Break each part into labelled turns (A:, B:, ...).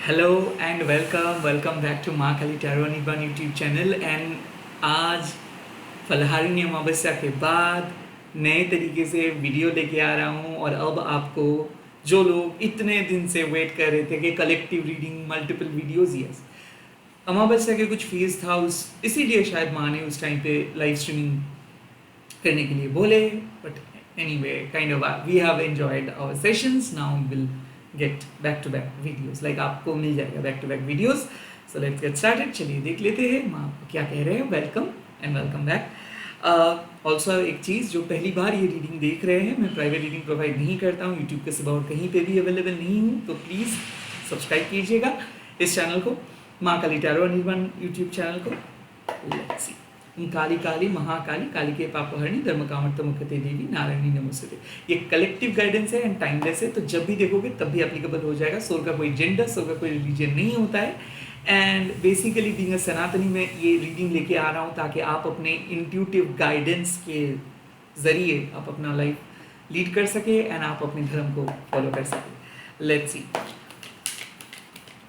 A: Hello and welcome back to Maa Kali tarot निबान YouTube channel. And आज फलहारिणी अमावस्या के बाद नए तरीके से वीडियो लेके आ रहा हूँ। और अब आपको जो लोग इतने दिन से वेट कर रहे थे कि collective reading multiple videos, yes, अमावस्या के कुछ फेज था उस, इसीलिए शायद माँ ने उस टाइम पे लाइव स्ट्रीमिंग करने के लिए बोले। But anyway, kind of we have enjoyed our sessions, now will get back to back videos, like आपको मिल जाएगा back to back videos. So let's get started. चलिए देख लेते हैं माँ क्या कह रहे हैं। Welcome and welcome back. Also एक चीज़, जो पहली बार ये रीडिंग देख रहे हैं, मैं प्राइवेट रीडिंग प्रोवाइड नहीं करता हूँ यूट्यूब के सिवा और कहीं पे भी अवेलेबल नहीं हूँ, तो प्लीज़ सब्सक्राइब कीजिएगा इस चैनल को, माँ काली टैरो निर्माण यूट्यूब चैनल को। Let's see. काली काली महाकाली काली के पापहरणी धर्म कामर्थ मुखते देवी नारायणी नमोस्तुते। ये कलेक्टिव गाइडेंस है एंड टाइमलेस है, तो जब भी देखोगे तब भी एप्लीकेबल हो जाएगा। सोल का कोई जेंडर, सोल का कोई रिलीजन नहीं होता है। एंड बेसिकली बीइंग अ सनातनी में ये रीडिंग लेके आ रहा हूँ ताकि आप अपने इंट्यूटिव गाइडेंस के ज़रिए आप अपना लाइफ लीड कर सके एंड आप अपने धर्म को फॉलो कर सके। Let's see.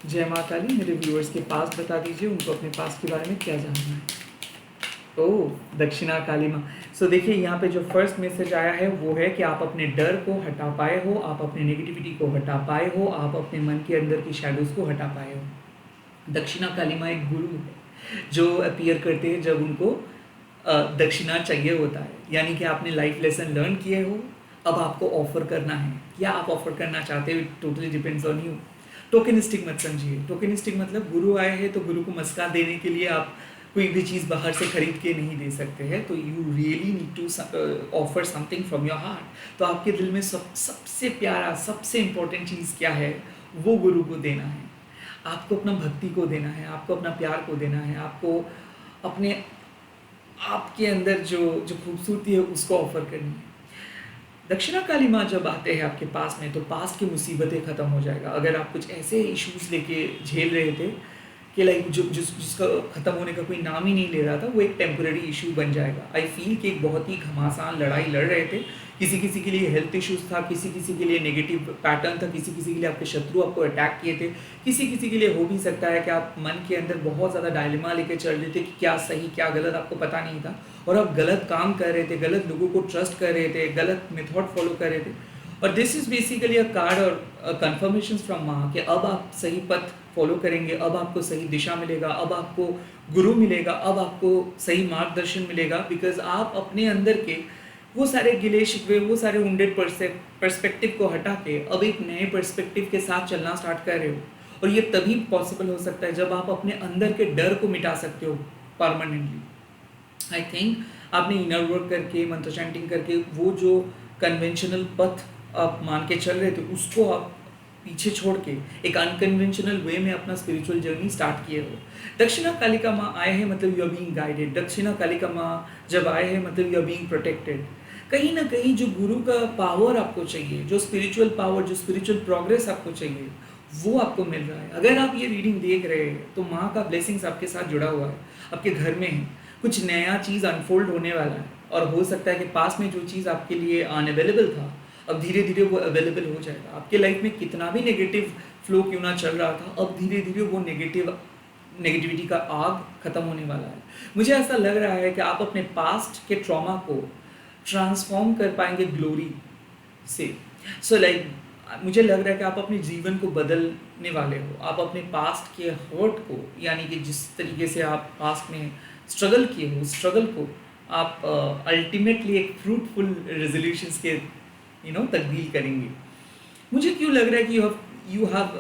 A: जय माँ काली। मेरे व्यूअर्स के पास बता दीजिए, उनको अपने पास के बारे में क्या जानना है। ओह, दक्षिणा काली माँ। सो देखिए, यहाँ पे जो फर्स्ट मैसेज आया है वो है कि आप अपने डर को हटा पाए हो, आप अपने नेगेटिविटी को हटा पाए हो, आप अपने मन के अंदर की शैडोज को हटा पाए हो। दक्षिणा काली माँ एक गुरु है जो अपीयर करते हैं जब उनको दक्षिणा चाहिए होता है, यानी कि आपने लाइफ लेसन लर्न किए हो, अब आपको ऑफर करना है। क्या आप ऑफर करना चाहते हो, टोटली डिपेंड्स ऑन यू। टोकेनिस्टिक मत समझिए। टोकेनिस्टिक मतलब गुरु आए हैं तो गुरु को मस्का देने के लिए आप कोई भी चीज़ बाहर से खरीद के नहीं दे सकते हैं, तो you really need to offer something from your heart. तो आपके दिल में सबसे प्यारा, सबसे इम्पोर्टेंट चीज़ क्या है, वो गुरु को देना है। आपको अपना भक्ति को देना है, आपको अपना प्यार को देना है, आपको अपने आपके अंदर जो जो खूबसूरती है उसको ऑफर करनी है। दक्षिणा काली माँ जब आते हैं आपके पास में, तो पास्ट की मुसीबतें ख़त्म हो जाएगा। अगर आप कुछ ऐसे इश्यूज़ लेके झेल रहे थे कि लाइक जिसका ख़त्म होने का कोई नाम ही नहीं ले रहा था, वो एक टेम्पररी इशू बन जाएगा। आई फील कि एक बहुत ही घमासान लड़ाई लड़ रहे थे। किसी किसी के लिए हेल्थ इश्यूज़ था, किसी किसी के लिए नेगेटिव पैटर्न था, किसी किसी के लिए आपके शत्रु आपको अटैक किए थे, किसी किसी के लिए हो भी सकता है कि आप मन के अंदर बहुत ज़्यादा डायलेमा लेके चल रहे थे कि क्या सही क्या गलत आपको पता नहीं था, और आप गलत काम कर रहे थे, गलत लोगों को ट्रस्ट कर रहे थे, गलत मेथड फॉलो कर रहे थे। और this is basically a card और कन्फर्मेशन फ्रॉम माँ कि अब आप सही पथ फॉलो करेंगे, अब आपको सही दिशा मिलेगा, अब आपको गुरु मिलेगा, अब आपको सही मार्गदर्शन मिलेगा। बिकॉज आप अपने अंदर के वो सारे गिले शिकवे, वो सारे वुंडेड पर्सपेक्टिव को हटा के अब एक नए पर्सपेक्टिव के साथ चलना स्टार्ट कर रहे हो। और ये तभी पॉसिबल हो सकता है जब आप अपने अंदर के डर को मिटा सकते हो परमानेंटली। आई थिंक आपने इनर वर्क करके, मंत्र चैंटिंग करके, वो जो कन्वेंशनल पथ आप मान के चल रहे थे उसको आप पीछे छोड़ के एक अनकन्वेंशनल वे में अपना स्पिरिचुअल जर्नी स्टार्ट किए हो। दक्षिणा कालिका माँ आए हैं मतलब यू आर बीइंग गाइडेड। दक्षिणा कालिका माँ जब आए हैं मतलब यू आर बीइंग प्रोटेक्टेड। कहीं ना कहीं जो गुरु का पावर आपको चाहिए, जो स्पिरिचुअल पावर, जो स्पिरिचुअल प्रोग्रेस आपको चाहिए, वो आपको मिल रहा है। अगर आप ये रीडिंग देख रहे हैं तो माँ का ब्लेसिंग्स आपके साथ जुड़ा हुआ है, आपके घर में है। कुछ नया चीज़ अनफोल्ड होने वाला है, और हो सकता है कि पास में जो चीज़ आपके लिए अनअवेलेबल था, अब धीरे धीरे वो अवेलेबल हो जाएगा। आपके लाइफ में कितना भी नेगेटिव फ्लो क्यों ना चल रहा था, अब धीरे धीरे वो नेगेटिविटी का आग खत्म होने वाला है। मुझे ऐसा लग रहा है कि आप अपने पास्ट के ट्रॉमा को ट्रांसफॉर्म कर पाएंगे ग्लोरी से। सो मुझे लग रहा है कि आप अपने जीवन को बदलने वाले हो। आप अपने पास्ट के हर्ट को, यानी कि जिस तरीके से आप पास्ट में स्ट्रगल किए हो, स्ट्रगल को आप अल्टीमेटली एक फ्रूटफुल रेजोल्यूशंस के तब्दील करेंगे। मुझे क्यों लग रहा है कि you have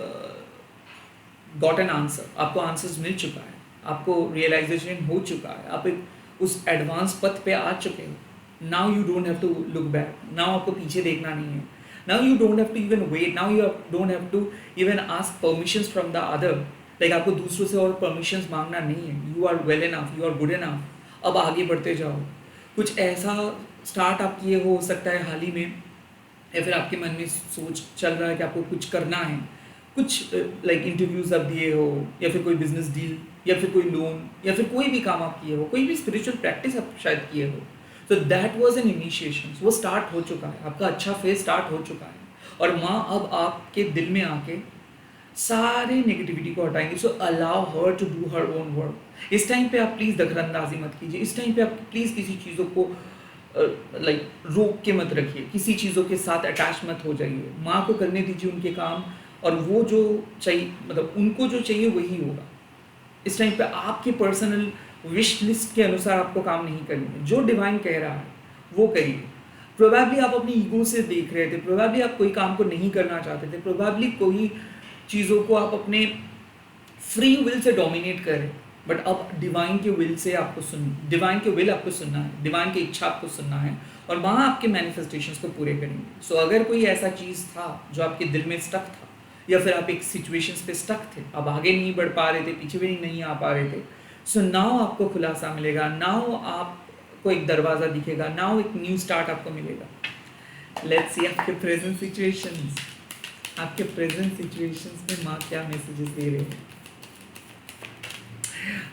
A: got an answer. आपको आंसर्स मिल चुका है, आपको रियलाइजेशन हो चुका है, आप एक उस एडवांस पथ पे आ चुके हो। Now you don't have to look back. Now आपको पीछे देखना नहीं है। Now you don't have to even wait. Now you don't have to even ask permissions from the other. Like आपको दूसरों से और परमिशंस मांगना नहीं है। You are well enough, you are good enough. अब आगे बढ़ते जाओ। कुछ ऐसा स्टार्ट आप किए हो सकता है हाल ही में, या फिर आपके मन में सोच चल रहा है कि आपको कुछ करना है, कुछ लाइक इंटरव्यूज़ आप दिए हो, या फिर कोई बिजनेस डील, या फिर कोई लोन, या फिर कोई भी काम आप किए हो, कोई भी स्पिरिचुअल प्रैक्टिस आप शायद किए हो। तो दैट वाज एन इनिशिएशन। वो स्टार्ट हो चुका है, आपका अच्छा फेज स्टार्ट हो चुका है। और माँ अब आपके दिल में आके सारे नेगेटिविटी को हटाएंगे। So allow her to do her own work. इस टाइम पे आप प्लीज़ दखलंदाजी मत कीजिए। इस टाइम पे आप प्लीज़ किसी चीज़ों को लाइक रोक के मत रखिए, किसी चीज़ों के साथ अटैच मत हो जाइए। माँ को करने दीजिए उनके काम, और वो जो चाहिए, मतलब उनको जो चाहिए वही होगा। इस टाइम पे आपके पर्सनल विश लिस्ट के अनुसार आपको काम नहीं करनी है। जो डिवाइन कह रहा है वो करिए। प्रोबेबली आप अपनी ईगो से देख रहे थे, प्रोबेबली आप कोई काम को नहीं करना चाहते थे, प्रोबेबली कोई चीज़ों को आप अपने फ्री विल से डोमिनेट कर रहे हैं, बट अब डिवाइन के विल से आपको डिवाइन के विल आपको सुनना है, डिवाइन की इच्छा आपको सुनना है, और वहाँ आपके मैनिफेस्टेशंस को पूरे करेंगे। सो अगर कोई ऐसा चीज़ था जो आपके दिल में स्टक था, या फिर आप एक सिचुएशंस पे स्टक थे, आप आगे नहीं बढ़ पा रहे थे, पीछे भी नहीं आ पा रहे थे, सो नाउ आपको खुलासा मिलेगा, नाउ आपको एक दरवाज़ा दिखेगा, नाउ एक न्यू स्टार्ट आपको मिलेगा। लेट्स सी आपके प्रेजेंट सिचुएशंस, आपके प्रेजेंट सिचुएशंस में माँ क्या मैसेजेस दे रहे हैं।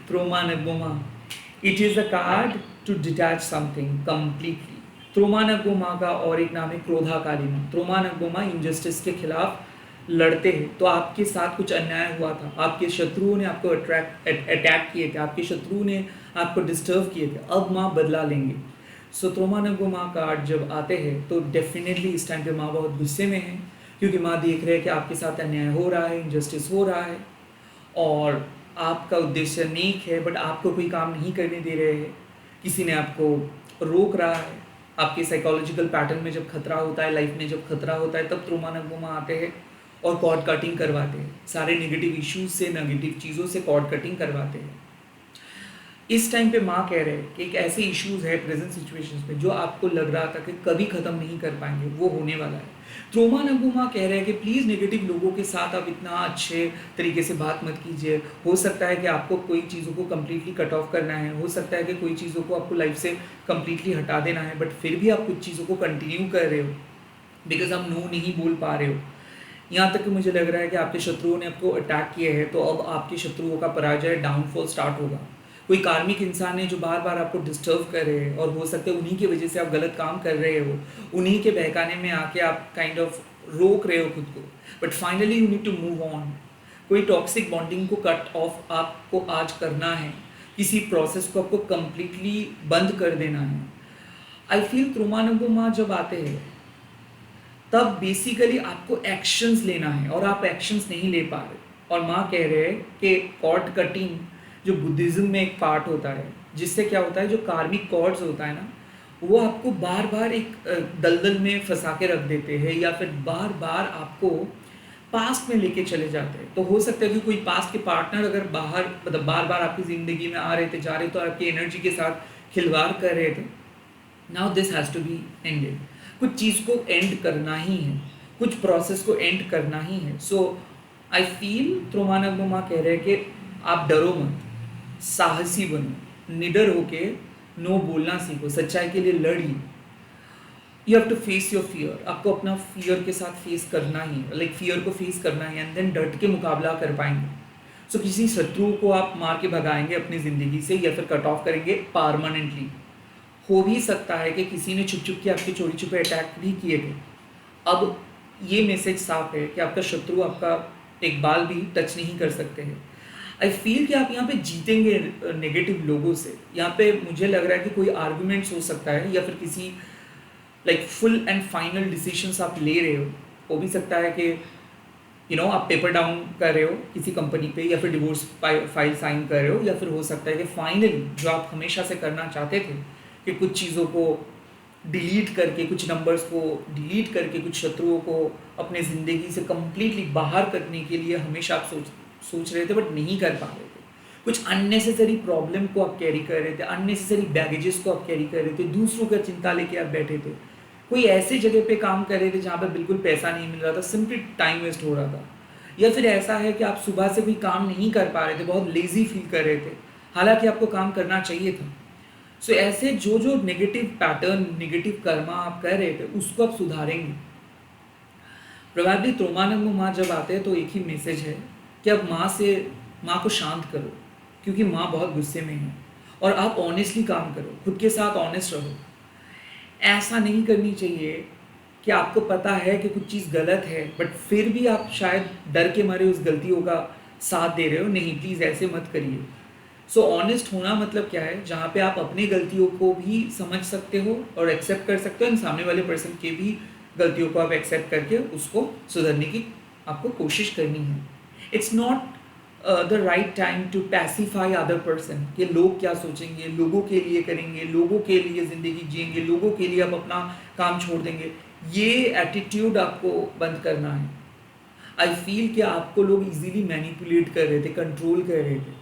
A: Troma Nagoma. It is a card to detach something completely. त्रोमा नगोमा का और एक नाम है क्रोधा कालिमा। त्रोमा नगोमा इंजस्टिस के खिलाफ लड़ते हैं। तो आपके साथ कुछ अन्याय हुआ था, आपके शत्रुओं ने आपको अटैक किए थे, आपके शत्रुओं ने आपको डिस्टर्ब किए थे, अब माँ बदला लेंगे। सो त्रोमा नगोमा कार्ड जब आते हैं तो डेफिनेटली इस टाइम पे माँ बहुत गुस्से में है, क्योंकि माँ देख रहे हैं कि आपके साथ अन्याय हो रहा है, इंजस्टिस हो रहा है, और आपका उद्देश्य नेक है, बट आपको कोई काम नहीं करने दे रहे हैं, किसी ने आपको रोक रहा है। आपके साइकोलॉजिकल पैटर्न में जब खतरा होता है, लाइफ में जब खतरा होता है, तब त्रोमा नगोमा आते हैं और कॉर्ड कटिंग करवाते हैं, सारे नेगेटिव इश्यूज से, नेगेटिव चीज़ों से कॉर्ड कटिंग करवाते हैं। इस टाइम पे माँ कह रहे हैं कि एक ऐसे इश्यूज है प्रेजेंट सिचुएशंस में जो आपको लग रहा था कि कभी ख़त्म नहीं कर पाएंगे, वो होने वाला है। त्रोमा नगोमा कह रहे हैं कि प्लीज़ नेगेटिव लोगों के साथ आप इतना अच्छे तरीके से बात मत कीजिए। हो सकता है कि आपको कोई चीज़ों को कम्प्लीटली कट ऑफ करना है, हो सकता है कि कोई चीज़ों को आपको लाइफ से कम्प्लीटली हटा देना है, बट फिर भी आप कुछ चीज़ों को कंटिन्यू कर रहे हो बिकॉज आप नो नहीं बोल पा रहे हो। यहाँ तक कि मुझे लग रहा है कि आपके शत्रुओं ने आपको अटैक किए हैं, तो अब आपके शत्रुओं का पराजय, डाउनफॉल स्टार्ट होगा। कोई कार्मिक इंसान है जो बार बार आपको डिस्टर्ब कर रहे हैं, और हो सकता है उन्हीं की वजह से आप गलत काम कर रहे हो, उन्हीं के बहकाने में आके आप काइंड ऑफ रोक रहे हो खुद को, but finally you need to move on. कोई टॉक्सिक बॉन्डिंग को कट ऑफ आपको आज करना है, किसी प्रोसेस को आपको कम्प्लीटली बंद कर देना है। आई फील त्रोमा नगोमा जब आते हैं तब बेसिकली आपको एक्शंस लेना है, और आप एक्शंस नहीं ले पा रहे, और माँ कह रहे हैं कि कॉर्ड कटिंग जो बुद्धिज़्म में एक पार्ट होता है, जिससे क्या होता है, जो कार्मिक कॉर्ड्स होता है ना, वो आपको बार बार एक दलदल में फंसा के रख देते हैं, या फिर बार बार आपको पास्ट में लेके चले जाते हैं। तो हो सकता है कि कोई पास्ट के पार्टनर अगर बाहर, मतलब बार बार आपकी ज़िंदगी में आ रहे थे, जा रहे, तो आपकी एनर्जी के साथ खिलवाड़ कर रहे थे। Now this has to be ended. कुछ चीज़ को एंड करना ही है, कुछ प्रोसेस को एंड करना ही है। सो आई फील त्रोमा नगोमा कह रहे हैं कि आप डरो मत, साहसी बनो, निडर होके नो बोलना सीखो, सच्चाई के लिए लड़िए। You have to face your fear. आपको अपना फियर के साथ फेस करना ही है, लाइक फियर को फेस करना है, एंड देन डट के मुकाबला कर पाएंगे। सो किसी शत्रु को आप मार के भगाएंगे अपनी ज़िंदगी से, या फिर कट ऑफ करेंगे परमानेंटली। हो भी सकता है कि किसी ने छुप छुप के आपके चोरी छुपे अटैक भी किए थे। अब ये मैसेज साफ है कि आपका शत्रु आपका एक बाल भी टच नहीं कर सकते हैं। आई फील कि आप यहाँ पे जीतेंगे नेगेटिव लोगों से। यहाँ पे मुझे लग रहा है कि कोई आर्गुमेंट्स हो सकता है, या फिर किसी like full and final decisions आप ले रहे हो भी सकता है कि आप पेपर डाउन कर रहे हो किसी कंपनी पे, या फिर डिवोर्स फाइल साइन कर रहे हो, या फिर हो सकता है कि फाइनली जो आप हमेशा से करना चाहते थे कि कुछ चीज़ों को डिलीट करके, कुछ नंबर्स को डिलीट करके, कुछ शत्रुओं को अपने ज़िंदगी से कम्प्लीटली बाहर करने के लिए हमेशा आप सोच रहे थे, बट नहीं कर पा रहे थे। कुछ अननेसेसरी प्रॉब्लम को आप कैरी कर रहे थे, अननेसेसरी बैगेजेस को आप कैरी कर रहे थे, दूसरों का चिंता लेके आप बैठे थे, कोई ऐसे जगह पे काम कर रहे थे जहाँ पे बिल्कुल पैसा नहीं मिल रहा था, सिंपली टाइम वेस्ट हो रहा था। या फिर ऐसा है कि आप सुबह से कोई काम नहीं कर पा रहे थे, बहुत लेजी फील कर रहे थे, हालांकि आपको काम करना चाहिए था। सो ऐसे जो नेगेटिव पैटर्न, नेगेटिव कर्मा आप कर रहे थे, उसको आप सुधारेंगे। प्रोबेबली त्रोमा नगोमा जब आते हैं तो एक ही मैसेज है कि अब माँ को शांत करो, क्योंकि माँ बहुत गुस्से में है, और आप ऑनेस्टली काम करो, खुद के साथ ऑनेस्ट रहो। ऐसा नहीं करनी चाहिए कि आपको पता है कि कुछ चीज़ गलत है, बट फिर भी आप शायद डर के मारे उस गलतियों का साथ दे रहे हो। नहीं, प्लीज़ ऐसे मत करिए। सो ऑनेस्ट होना मतलब क्या है, जहाँ पे आप अपनी गलतियों को भी समझ सकते हो और एक्सेप्ट कर सकते हो, एंड सामने वाले पर्सन की भी गलतियों को आप एक्सेप्ट करके उसको सुधरने की आपको कोशिश करनी है। It's not the right time to pacify other person, कि लोग क्या सोचेंगे, लोगों के लिए करेंगे, लोगों के लिए ज़िंदगी जिएंगे, लोगों के लिए आप अपना काम छोड़ देंगे। ये एटीट्यूड आपको बंद करना है। आई फील कि आपको लोग इजीली मैनिपुलेट कर रहे थे, कंट्रोल कर रहे थे,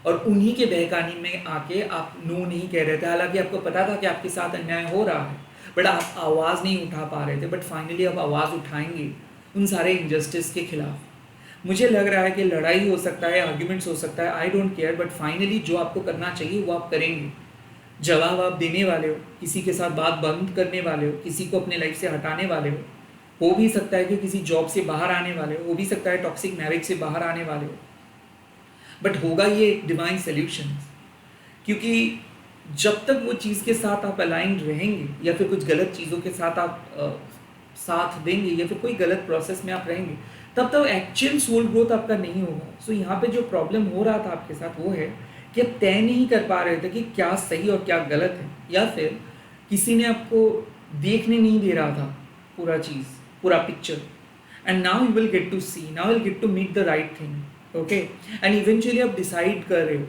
A: और उन्हीं के बहकाने में आके आप नो नहीं कह रहे थे। हालांकि आपको पता था कि आपके साथ अन्याय हो रहा है, बट आप आवाज़ नहीं उठा पा रहे थे। बट फाइनली आप आवाज़ उठाएंगे उन सारे इनजस्टिस के खिलाफ। मुझे लग रहा है कि लड़ाई हो सकता है, आर्ग्यूमेंट्स हो सकता है, I don't care, but finally जो आपको करना चाहिए वो आप करेंगे। जवाब आप देने वाले हो, किसी के साथ बात बंद करने वाले हो, किसी को अपने लाइफ से हटाने वाले हो भी सकता है कि किसी जॉब से बाहर आने वाले हो भी सकता है टॉक्सिक मैरिज से बाहर आने वाले हो, बट होगा ये एक डिवाइन सोल्यूशन। क्योंकि जब तक वो चीज़ के साथ आप अलाइन रहेंगे, या फिर कुछ गलत चीज़ों के साथ आप साथ देंगे, या फिर कोई गलत प्रोसेस में आप रहेंगे, तब तक एक्चुअल सोल ग्रोथ आपका नहीं होगा। सो यहाँ पे जो प्रॉब्लम हो रहा था आपके साथ वो है कि आप तय नहीं कर पा रहे थे कि क्या सही और क्या गलत है, या फिर किसी ने आपको देखने नहीं दे रहा था पूरा चीज़, पूरा picture. And now you will get to see, now you will get to meet the right thing, okay. And eventually आप डिसाइड कर रहे हो,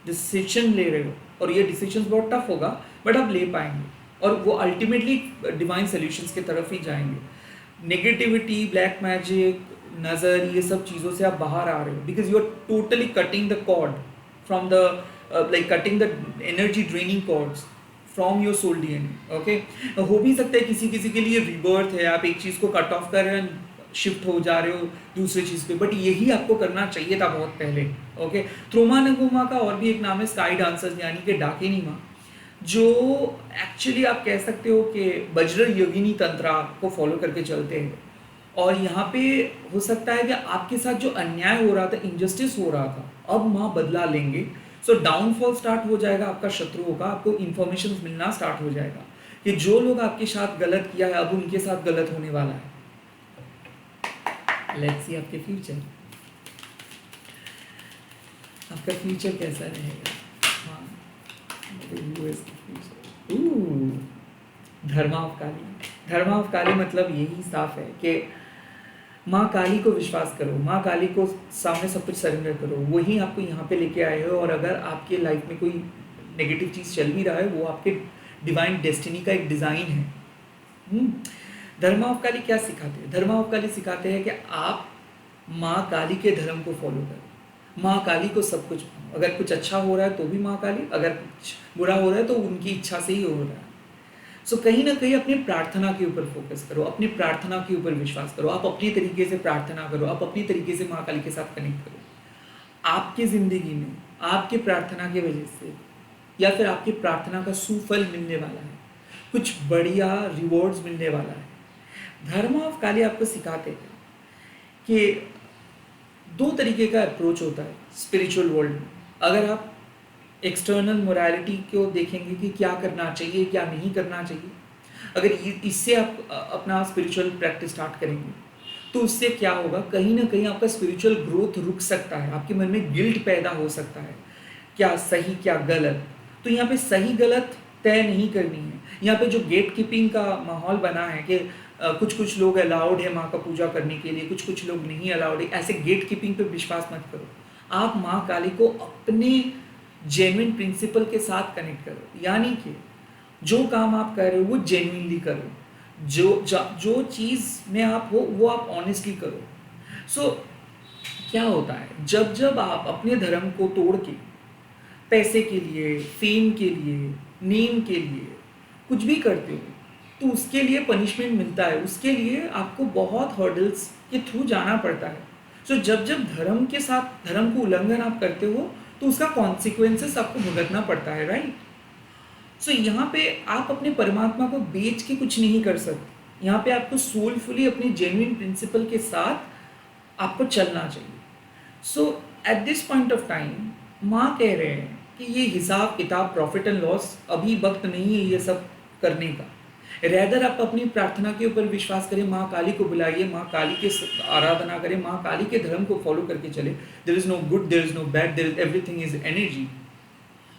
A: डिसीजन ले रहे हो, और ये डिसीजन बहुत टफ होगा, बट आप ले पाएंगे, और वो अल्टीमेटली डिवाइन सोल्यूशंस की तरफ ही जाएंगे। नेगेटिविटी, ब्लैक मैजिक, नज़र, ये सब चीज़ों से आप बाहर आ रहे हो, because you are totally cutting the cord from the like cutting the energy draining cords from your soul DNA, okay. हो भी सकता है किसी किसी के लिए रिबर्थ है, आप एक चीज़ को कट ऑफ कर रहे हैं, शिफ्ट हो जा रहे हो दूसरी चीज़ पे, बट यही आपको करना चाहिए था बहुत पहले, ओके। त्रोमा नगुमा का और भी एक नाम है स्काई डांसर्स, यानी कि डाकिनी माँ, जो एक्चुअली आप कह सकते हो कि वज्र योगिनी तंत्रा को फॉलो करके चलते हैं। और यहाँ पे हो सकता है कि आपके साथ जो अन्याय हो रहा था, इनजस्टिस हो रहा था, अब माँ बदला लेंगे। सो डाउनफॉल स्टार्ट हो जाएगा आपका शत्रुओं का, आपको इन्फॉर्मेशन मिलना स्टार्ट हो जाएगा कि जो लोग आपके साथ गलत किया है अब उनके साथ गलत होने वाला है। लेट्स सी आपके फ्यूचर, आपका फ्यूचर कैसा रहेगा। हाँ, धर्मा ऑफ काली, धर्मा ऑफ काली मतलब यही साफ है कि माँ काली को विश्वास करो, माँ काली को सामने सब कुछ सरेंडर करो, वही आपको यहाँ पे लेके आए हो। और अगर आपके लाइफ में कोई नेगेटिव चीज़ चल भी रहा है, वो आपके डिवाइन डेस्टिनी का एक डिज़ाइन है। धर्मा ऑफ काली क्या सिखाते हैं? धर्मा ऑफ काली सिखाते हैं कि आप माँ काली के धर्म को फॉलो करो, माँ काली को सब कुछ, अगर कुछ अच्छा हो रहा है तो भी माँ काली, अगर कुछ बुरा हो रहा है तो उनकी इच्छा से ही हो रहा है। सो कहीं ना कहीं अपनी प्रार्थना के ऊपर फोकस करो, अपनी प्रार्थना के ऊपर विश्वास करो, आप अपने तरीके से प्रार्थना करो, आप अपनी तरीके से माँ काली के साथ कनेक्ट करो। आपकी ज़िंदगी में आपके प्रार्थना की वजह से, या फिर आपकी प्रार्थना का सुफल मिलने वाला है, कुछ बढ़िया रिवॉर्ड्स मिलने वाला है। धर्म ऑफ काली आपको सिखाते हैं कि दो तरीके का अप्रोच होता है स्पिरिचुअल वर्ल्ड में। अगर आप एक्सटर्नल मोरालिटी को देखेंगे कि क्या करना चाहिए क्या नहीं करना चाहिए, अगर इससे आप अपना स्पिरिचुअल प्रैक्टिस स्टार्ट करेंगे, तो उससे क्या होगा, कहीं ना कहीं आपका स्पिरिचुअल ग्रोथ रुक सकता है, आपके मन में गिल्ट पैदा हो सकता है, क्या सही क्या गलत। तो यहाँ पे सही गलत तय नहीं करनी है। यहाँ पे जो गेट कीपिंग का माहौल बना है कि कुछ कुछ लोग अलाउड है माँ का पूजा करने के लिए, कुछ कुछ लोग नहीं अलाउड है, ऐसे गेट कीपिंग पे विश्वास मत करो। आप माँ काली को अपने जेन्युइन प्रिंसिपल के साथ कनेक्ट करो, यानी कि जो काम आप कर रहे हो वो जेन्युइनली करो, जो चीज़ में आप हो वो आप ऑनेस्टली करो। सो क्या होता है, जब जब आप अपने धर्म को तोड़ के पैसे के लिए, फेम के लिए, नेम के लिए कुछ भी करते हो, तो उसके लिए पनिशमेंट मिलता है, उसके लिए आपको बहुत हर्डल्स के थ्रू जाना पड़ता है। सो जब जब धर्म के साथ धर्म को उल्लंघन आप करते हो तो उसका कॉन्सिक्वेंसेस आपको भुगतना पड़ता है, राइट। सो यहाँ पे आप अपने परमात्मा को बेच के कुछ नहीं कर सकते। यहाँ पे आपको सोलफुली अपने जेन्युइन प्रिंसिपल के साथ आपको चलना चाहिए। So at this point of time माँ कह रहे हैं कि ये हिसाब किताब, प्रॉफिट एंड लॉस, अभी वक्त नहीं है ये सब करने का। रैदर आप अपनी प्रार्थना के ऊपर विश्वास करें, माँ काली को बुलाइए, माँ काली के आराधना करें, माँ काली के धर्म को फॉलो करके चले। There is no good, there is no bad, there is everything is energy.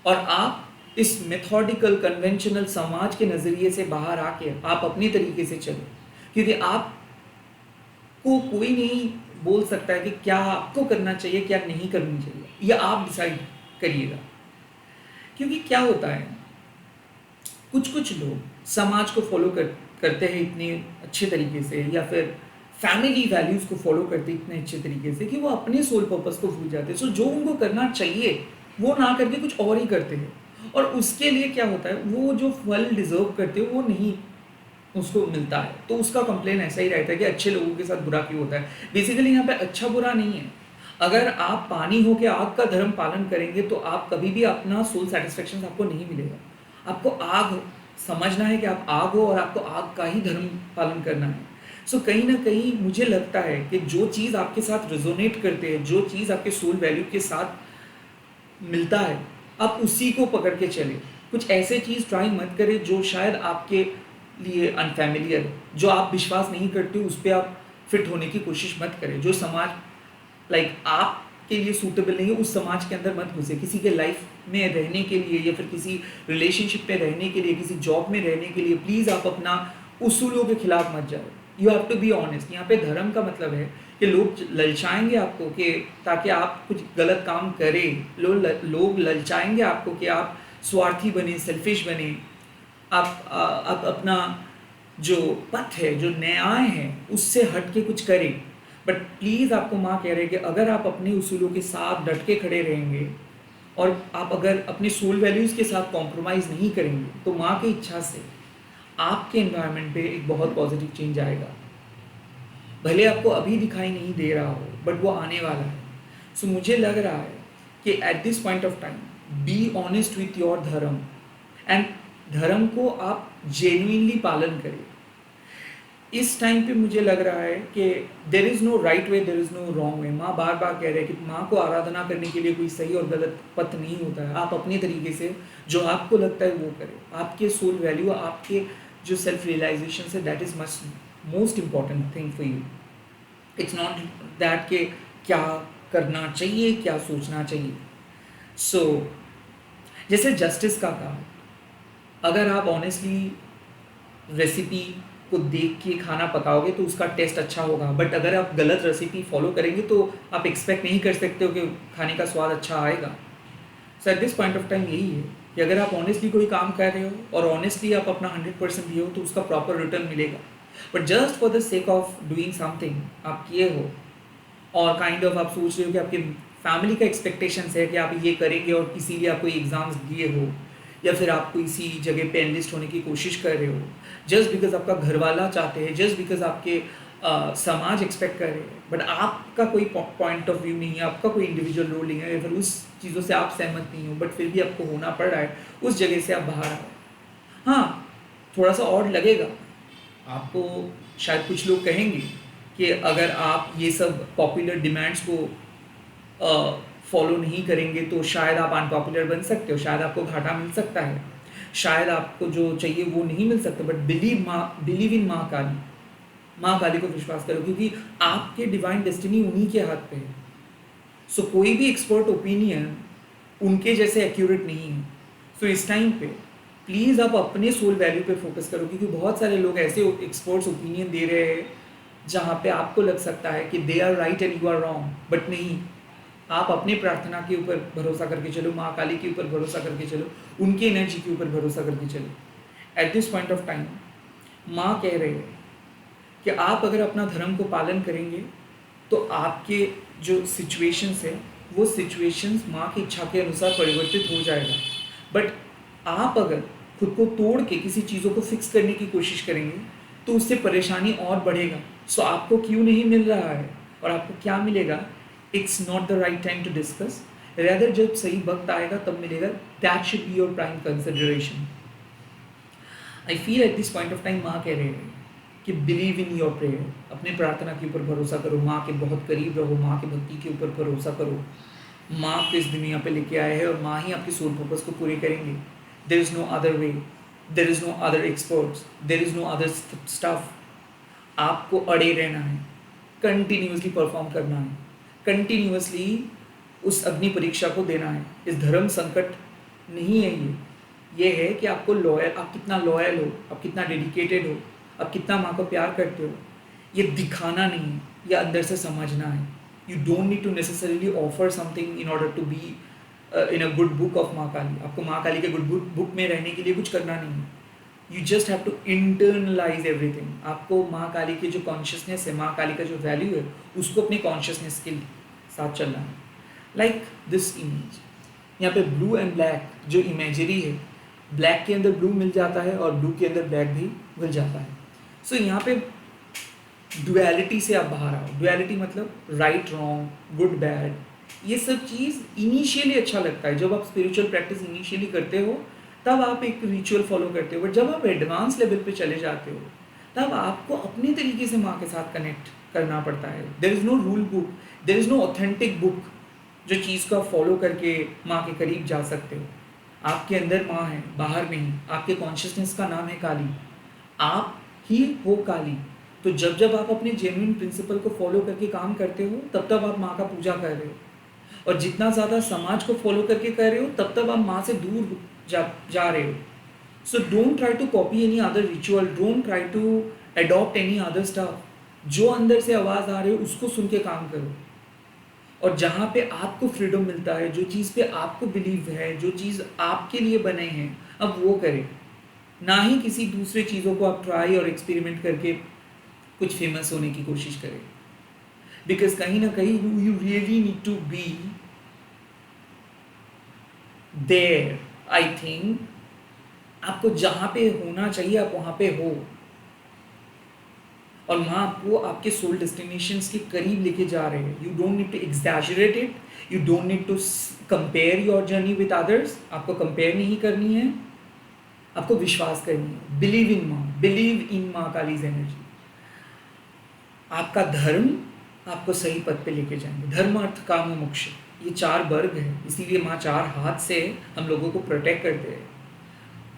A: और आप इस मेथोडिकल कन्वेंशनल समाज के नज़रिए से बाहर आके आप अपनी तरीके से चलो, क्योंकि आपको कोई नहीं बोल सकता है कि क्या आपको करना चाहिए, क्या नहीं करनी चाहिए, ये आप डिसाइड करिएगा। क्योंकि क्या होता है, कुछ लोग समाज को फॉलो करते हैं इतने अच्छे तरीके से, या फिर फैमिली वैल्यूज़ को फॉलो करते हैं इतने अच्छे तरीके से कि वो अपने सोल पर्पस को भूल जाते हैं। सो जो उनको करना चाहिए वो ना करके कुछ और ही करते हैं, और उसके लिए क्या होता है, वो जो फल डिजर्व करते हैं वो नहीं उसको मिलता है। तो उसका कंप्लेन ऐसा ही रहता है कि अच्छे लोगों के साथ बुरा क्यों होता है। बेसिकली यहाँ पे अच्छा बुरा नहीं है। अगर आप पानी हो के आग का धर्म पालन करेंगे तो आप कभी भी अपना सोल सेटिस्फेक्शन आपको नहीं मिलेगा। आपको आग समझना है कि आप आग हो, और आपको आग का ही धर्म पालन करना है। सो कहीं ना कहीं मुझे लगता है कि जो चीज़ आपके साथ रेजोनेट करते हैं, जो चीज़ आपके सोल वैल्यू के साथ मिलता है, आप उसी को पकड़ के चले। कुछ ऐसे चीज़ ट्राई मत करें जो शायद आपके लिए अनफैमिलियर, जो आप विश्वास नहीं करते उस पर आप फिट होने की कोशिश मत करें। जो समाज आपके लिए सूटेबल नहीं है, उस समाज के अंदर मत घुसे। किसी के लाइफ में रहने के लिए, या फिर किसी रिलेशनशिप में रहने के लिए, किसी जॉब में रहने के लिए प्लीज़ आप अपना उसूलों के खिलाफ मत जाओ। You have to be honest. यहाँ पे धर्म का मतलब है कि लोग ललचाएंगे आपको कि ताकि आप कुछ गलत काम करें। लोग ललचाएंगे आपको कि आप स्वार्थी बने, सेल्फिश बने, आप अपना जो पथ है, जो न्याय है, उससे हट के कुछ करें। बट प्लीज़ आपको माँ कह रहे हैं कि अगर आप अपने उसूलों के साथ डट के खड़े रहेंगे, और आप अगर अपने सोल वैल्यूज़ के साथ कॉम्प्रोमाइज़ नहीं करेंगे, तो माँ की इच्छा से आपके एनवायरनमेंट पे एक बहुत पॉजिटिव चेंज आएगा। भले आपको अभी दिखाई नहीं दे रहा हो, बट वो आने वाला है। सो मुझे लग रहा है कि eight this point of time be honest with your धर्म, एंड धर्म को आप जेन्युइनली पालन करें। इस टाइम पे मुझे लग रहा है कि there is no right way, there is no wrong way. माँ बार बार कह रहे हैं कि माँ को आराधना करने के लिए कोई सही और गलत पथ नहीं होता है। आप अपने तरीके से जो आपको लगता है वो करें। आपके सोल वैल्यू, आपके जो सेल्फ रियलाइजेशन है, that is most important thing for you. It's not that कि क्या करना चाहिए, क्या सोचना चाहिए। सो जैसे जस्टिस का काम, अगर आप ऑनेस्टली रेसिपी को देख के खाना पकाओगे तो उसका टेस्ट अच्छा होगा, बट अगर आप गलत रेसिपी फॉलो करेंगे तो आप एक्सपेक्ट नहीं कर सकते हो कि खाने का स्वाद अच्छा आएगा। So at this point of time यही है कि अगर आप ऑनेस्टली कोई काम कर रहे हो और ऑनेस्टली आप अपना 100% दिए हो तो उसका प्रॉपर रिटर्न मिलेगा। But just for the sake of doing something आप किए हो, और काइंड ऑफ आप सोच रहे हो कि आपके फैमिली का एक्सपेक्टेशंस है कि आप ये करेंगे, और इसीलिए आप कोई एग्ज़ाम्स दिए हो, या फिर आप इसी जगह पे एनलिस्ट होने की कोशिश कर रहे हो, जस्ट बिकॉज आपका घर वाला चाहते हैं, जस्ट बिकॉज आपके समाज एक्सपेक्ट कर रहे हैं, बट आपका कोई पॉइंट ऑफ व्यू नहीं है, आपका कोई इंडिविजुअल रोल नहीं है, या फिर उस चीज़ों से आप सहमत नहीं हो, बट फिर भी आपको होना पड़ रहा है, उस जगह से आप बाहर आओ। हाँ, थोड़ा सा और लगेगा आपको। शायद कुछ लोग कहेंगे कि अगर आप ये सब पॉपुलर डिमांड्स को फॉलो नहीं करेंगे तो शायद आप अनपॉपुलर बन सकते हो, शायद आपको घाटा मिल सकता है, शायद आपको जो चाहिए वो नहीं मिल सकता। बट बिलीव इन माँ काली। माँ काली को विश्वास करो, क्योंकि आपके डिवाइन डेस्टिनी उन्हीं के हाथ पे है। सो कोई भी एक्सपर्ट ओपिनियन उनके जैसे एक्यूरेट नहीं है। सो इस टाइम पे प्लीज़ आप अपने सोल वैल्यू पे फोकस करो, क्योंकि बहुत सारे लोग ऐसे एक्सपर्ट्स ओपिनियन दे रहे हैं जहाँ पे आपको लग सकता है कि they are right and you are wrong, but नहीं। आप अपने प्रार्थना के ऊपर भरोसा करके चलो, माँ काली के ऊपर भरोसा करके चलो, उनकी एनर्जी के ऊपर भरोसा करके चलो। Eight this point of time माँ कह रहे हैं कि आप अगर अपना धर्म को पालन करेंगे तो आपके जो सिचुएशंस है वो सिचुएशंस माँ की इच्छा के अनुसार परिवर्तित हो जाएगा। बट आप अगर खुद को तोड़ के किसी चीज़ों को फिक्स करने की कोशिश करेंगे तो उससे परेशानी और बढ़ेगा। सो आपको क्यों नहीं मिल रहा है और आपको क्या मिलेगा, it's not the right time to discuss. Rather जब सही वक्त आएगा तब मिलेगा। That should be your prime consideration. I feel at this point of time माँ कह रहे हैं कि बिलीव इन योर प्रेयर। अपने प्रार्थना के ऊपर भरोसा करो, माँ के बहुत करीब रहो, माँ की भक्ति के ऊपर भरोसा करो। माँ आपको इस दुनिया पे लेके आए हैं और माँ ही आपके सोल पर्पस को पूरे करेंगे। There is no other way there is no other experts, there is no other stuff. आपको अड़े रहना है, कंटिन्यूसली परफॉर्म करना है, कंटिन्यूसली उस अग्नि परीक्षा को देना है। इस धर्म संकट नहीं है ये है कि आपको लॉयल, आप कितना लॉयल हो, आप कितना डेडिकेटेड हो, आप कितना माँ को प्यार करते हो, ये दिखाना नहीं है, ये अंदर से समझना है। You don't need to necessarily offer something in order to be in a good book of Maa Kali. आपको माँ काली के गुड बुक में रहने के लिए कुछ करना नहीं है। You just have to internalize everything. आपको माँ काली की जो कॉन्शियसनेस है, माँ काली का जो वैल्यू है, उसको अपनी कॉन्शियसनेस के साथ चलना है। लाइक दिस इमेज, यहाँ पे ब्लू एंड ब्लैक जो इमेजरी है, ब्लैक के अंदर ब्लू मिल जाता है और ब्लू के अंदर ब्लैक भी मिल जाता है। सो यहाँ पे डुअलिटी से आप बाहर आओ। डुअलिटी मतलब राइट रॉन्ग, गुड बैड, ये सब चीज़ इनिशियली अच्छा लगता है। जब आप स्पिरिचुअल प्रैक्टिस इनिशियली करते हो तब आप एक रिचुअल फॉलो करते हो, बट जब आप एडवांस लेवल पे चले जाते हो तब आपको अपने तरीके से माँ के साथ कनेक्ट करना पड़ता है। There is no rule book, there is no authentic book जो चीज़ को आप फॉलो करके माँ के करीब जा सकते हो। आपके अंदर माँ है, बाहर नहीं। आपके कॉन्शियसनेस का नाम है काली, आप ही हो काली। तो जब जब आप अपने जेन्युइन प्रिंसिपल को फॉलो करके काम करते हो तब तब आप माँ का पूजा कर रहे हो, और जितना ज़्यादा समाज को फॉलो करके कर रहे हो तब तब आप माँ से दूर जा रहे हो। So don't try to copy any other ritual, don't try to adopt any other stuff. जो अंदर से आवाज़ आ रही है उसको सुन के काम करो, और जहाँ पे आपको फ्रीडम मिलता है, जो चीज़ पे आपको बिलीव है, जो चीज़ आपके लिए बने हैं, अब वो करें। ना ही किसी दूसरे चीज़ों को आप ट्राई और एक्सपेरिमेंट करके कुछ फेमस होने की कोशिश करें। बिकॉज कहीं ना कहीं you really need to be there. I think आपको जहाँ पे होना चाहिए आप वहाँ पे हो, और माँ आपको आपके सोल डेस्टिनेशंस के करीब लेके जा रहे हैं। You don't need to exaggerate it, you don't need to compare your journey with others. आपको कंपेयर नहीं करनी है, आपको विश्वास करनी है। बिलीव इन माँ, बिलीव इन माँ कालीज एनर्जी। आपका धर्म आपको सही पद पे लेके जाएंगे। धर्म अर्थ काम मोक्ष, ये 4 वर्ग है, इसीलिए माँ 4 हाथ से हम लोगों को प्रोटेक्ट करते हैं।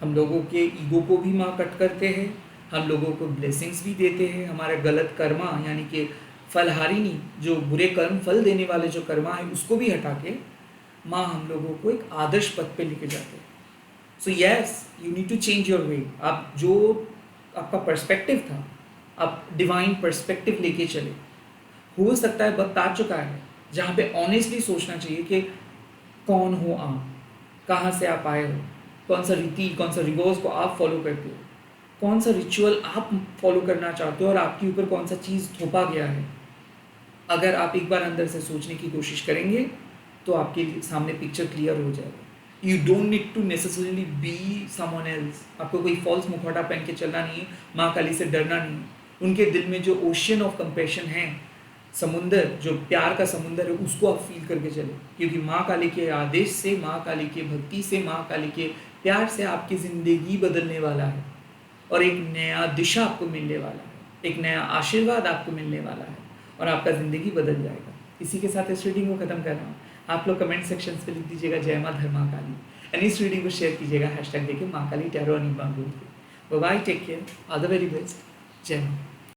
A: हम लोगों के ईगो को भी माँ कट करते हैं, हम लोगों को ब्लेसिंग्स भी देते हैं। हमारा गलत कर्मा यानी कि फलहारिणी, जो बुरे कर्म फल देने वाले जो कर्मा है, उसको भी हटा के माँ हम लोगों को एक आदर्श पद पे लेके जाते हैं। So yes, you need to change your way. आप जो आपका पर्सपेक्टिव था, आप डिवाइन पर्सपेक्टिव लेके चले। हो सकता है वक्त आ चुका है जहाँ पे ऑनेस्टली सोचना चाहिए कि कौन हो आप, कहाँ से आप आए हो, कौन सा रीति, कौन सा रिवॉर्स को आप फॉलो करते हो, कौन सा रिचुअल आप फॉलो करना चाहते हो, और आपके ऊपर कौन सा चीज़ थोपा गया है। अगर आप एक बार अंदर से सोचने की कोशिश करेंगे तो आपके सामने पिक्चर क्लियर हो जाएगा। You don't need to necessarily be someone else. आपको कोई फॉल्स मुखौटा पहन के चलना नहीं है, माँ काली से डरना नहीं है। उनके दिल में जो ओशियन ऑफ कंपैशन है, समुंदर, जो प्यार का समुंदर है, उसको आप फील करके चले। क्योंकि माँ काली के आदेश से, माँ काली के भक्ति से, माँ काली के प्यार से आपकी ज़िंदगी बदलने वाला है, और एक नया दिशा आपको मिलने वाला है, एक नया आशीर्वाद आपको मिलने वाला है, और आपका ज़िंदगी बदल जाएगा। इसी के साथ इस रीडिंग को ख़त्म कर रहा हूँ। आप लोग कमेंट सेक्शन पे लिख दीजिएगा जय माँ धर्मा काली, एंड इस रीडिंग को शेयर कीजिएगा हैशटैग देके माँ काली टैरो अनिबा बोल के। Bye, take care, all the very best, जय माँ।